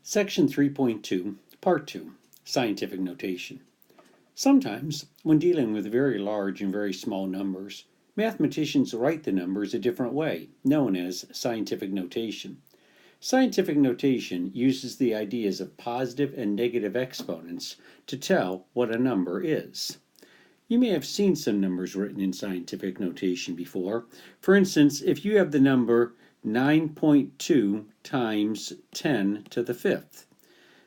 Section 3.2, Part 2, Scientific Notation. Sometimes, when dealing with very large and very small numbers, mathematicians write the numbers a different way, known as scientific notation. Scientific notation uses the ideas of positive and negative exponents to tell what a number is. You may have seen some numbers written in scientific notation before. For instance, if you have the number 9.2 times 10 to the fifth.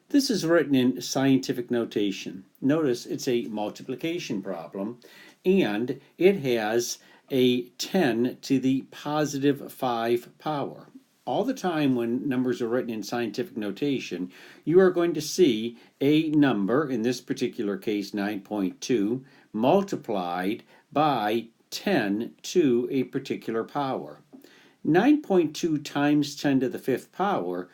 This is written in scientific notation. Notice it's a multiplication problem, and it has a 10 to the positive 5 power. All the time when numbers are written in scientific notation, you are going to see a number, in this particular case 9.2, multiplied by 10 to a particular power. 9.2 times 10 to the fifth power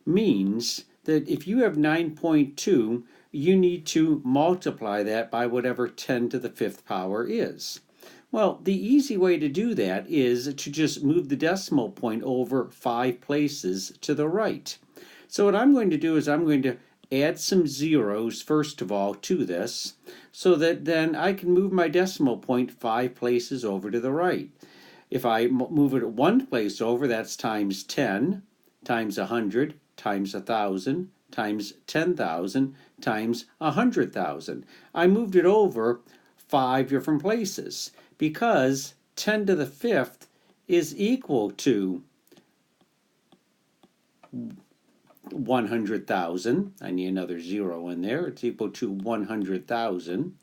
means that if you have 9.2, you need to multiply that by whatever 10 to the fifth power is. Well, the easy way to do that is to just move the decimal point over 5 places to the right. So what I'm going to do is I'm going to add some zeros first of all to this, so that then I can move my decimal point 5 places over to the right. If I move it 1 place over, that's times 10, times 100, times 1,000, times 10,000, times 100,000. I moved it over 5 different places because 10 to the fifth is equal to 100,000. I need another zero in there. It's equal to 100,000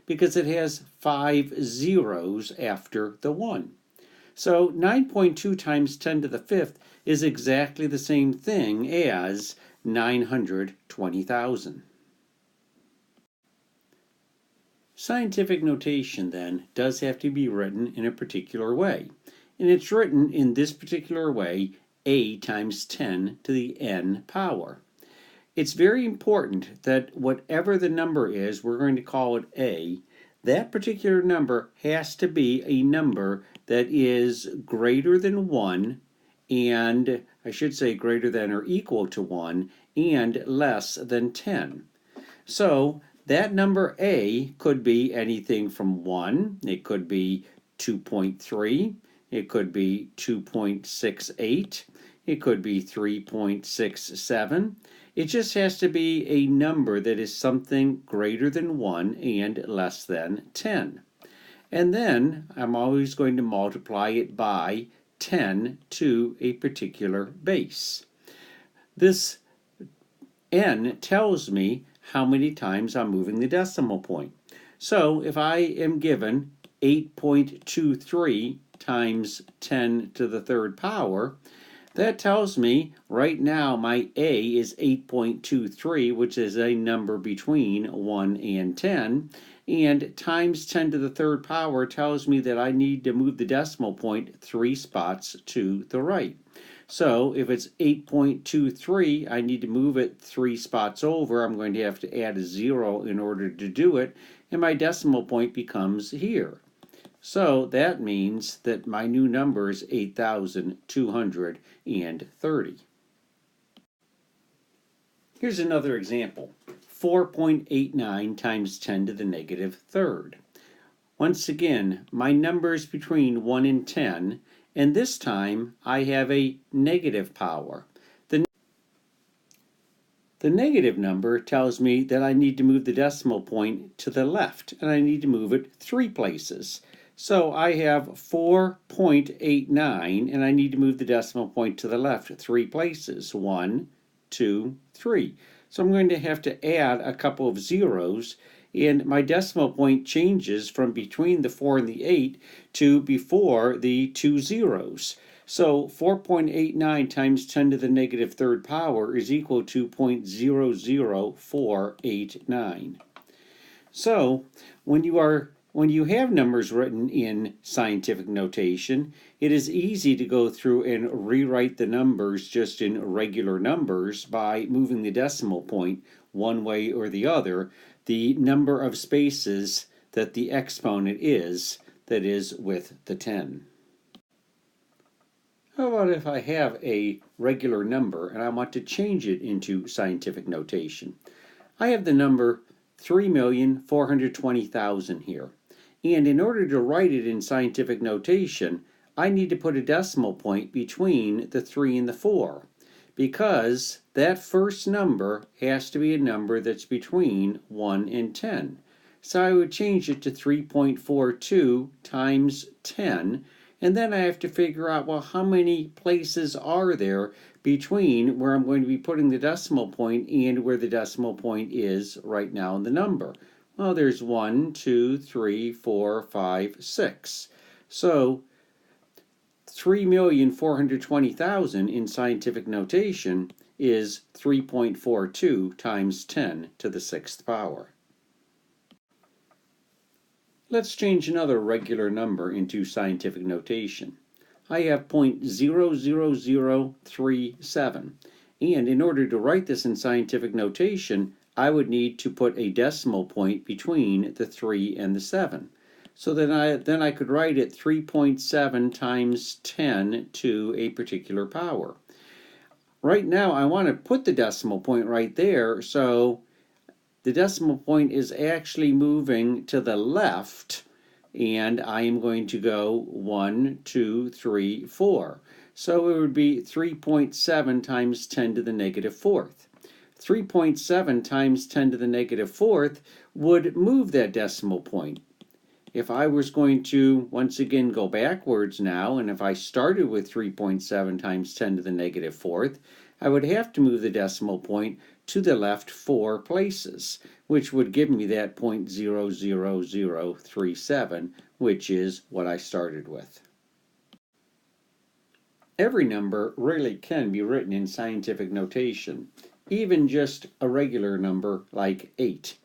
because it has 5 zeros after the 1. So 9.2 times 10 to the fifth is exactly the same thing as 920,000. Scientific notation, then, does have to be written in a particular way. And it's written in this particular way, a times 10 to the n power. It's very important that whatever the number is, we're going to call it a. That particular number has to be a number that is greater than 1, and I should say greater than or equal to 1, and less than 10. So that number a could be anything from 1, it could be 2.3, it could be 2.68, it could be 3.67. It just has to be a number that is something greater than 1 and less than 10. And then I'm always going to multiply it by 10 to a particular base. This n tells me how many times I'm moving the decimal point. So if I am given 8.23 times 10 to the third power, that tells me right now my a is 8.23, which is a number between 1 and 10, and times 10 to the third power tells me that I need to move the decimal point 3 spots to the right. So if it's 8.23, I need to move it 3 spots over. I'm going to have to add a 0 in order to do it, and my decimal point becomes here. So that means that my new number is 8,230. Here's another example. 4.89 times 10 to the negative third. Once again, my number is between 1 and 10, and this time I have a negative power. The negative number tells me that I need to move the decimal point to the left, and I need to move it 3 places. So I have 4.89, and I need to move the decimal point to the left 3 places. 1, 2, 3. So I'm going to have to add a couple of zeros, and my decimal point changes from between the 4 and the 8 to before the 2 zeros. So 4.89 times 10 to the negative third power is equal to 0.00489. So when you have numbers written in scientific notation, it is easy to go through and rewrite the numbers just in regular numbers by moving the decimal point one way or the other, the number of spaces that the exponent is, that is with the 10. How about if I have a regular number and I want to change it into scientific notation? I have the number 3,420,000 here. And in order to write it in scientific notation, I need to put a decimal point between the 3 and the 4, because that first number has to be a number that's between 1 and 10. So I would change it to 3.42 times 10, and then I have to figure out, well, how many places are there between where I'm going to be putting the decimal point and where the decimal point is right now in the number. Well, there's 1, 2, 3, 4, 5, 6. So 3,420,000 in scientific notation is 3.42 times 10 to the 6th power. Let's change another regular number into scientific notation. I have 0.00037, and in order to write this in scientific notation, I would need to put a decimal point between the 3 and the 7. So then I could write it 3.7 times 10 to a particular power. Right now I want to put the decimal point right there, so the decimal point is actually moving to the left, and I am going to go 1, 2, 3, 4. So it would be 3.7 times 10 to the negative 4th. 3.7 times 10 to the negative 4th would move that decimal point. If I was going to, once again, go backwards now, and if I started with 3.7 times 10 to the negative 4th, I would have to move the decimal point to the left 4 places, which would give me that 0.00037, which is what I started with. Every number really can be written in scientific notation, even just a regular number like 8.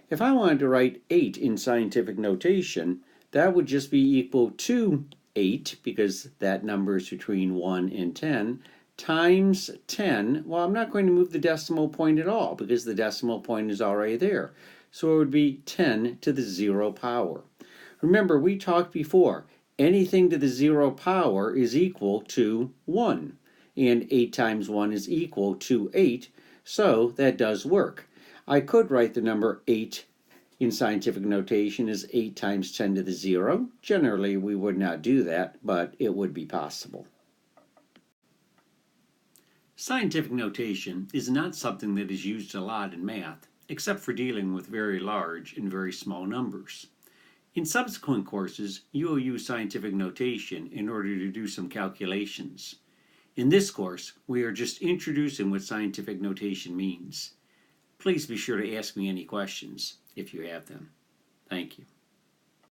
If I wanted to write 8 in scientific notation, that would just be equal to 8, because that number is between 1 and 10, times 10. Well, I'm not going to move the decimal point at all, because the decimal point is already there. So it would be 10 to the 0 power. Remember, we talked before, anything to the 0 power is equal to 1. And 8 times 1 is equal to 8, so that does work. I could write the number 8 in scientific notation as 8 times 10 to the 0. Generally, we would not do that, but it would be possible. Scientific notation is not something that is used a lot in math, except for dealing with very large and very small numbers. In subsequent courses, you will use scientific notation in order to do some calculations. In this course, we are just introducing what scientific notation means. Please be sure to ask me any questions if you have them. Thank you.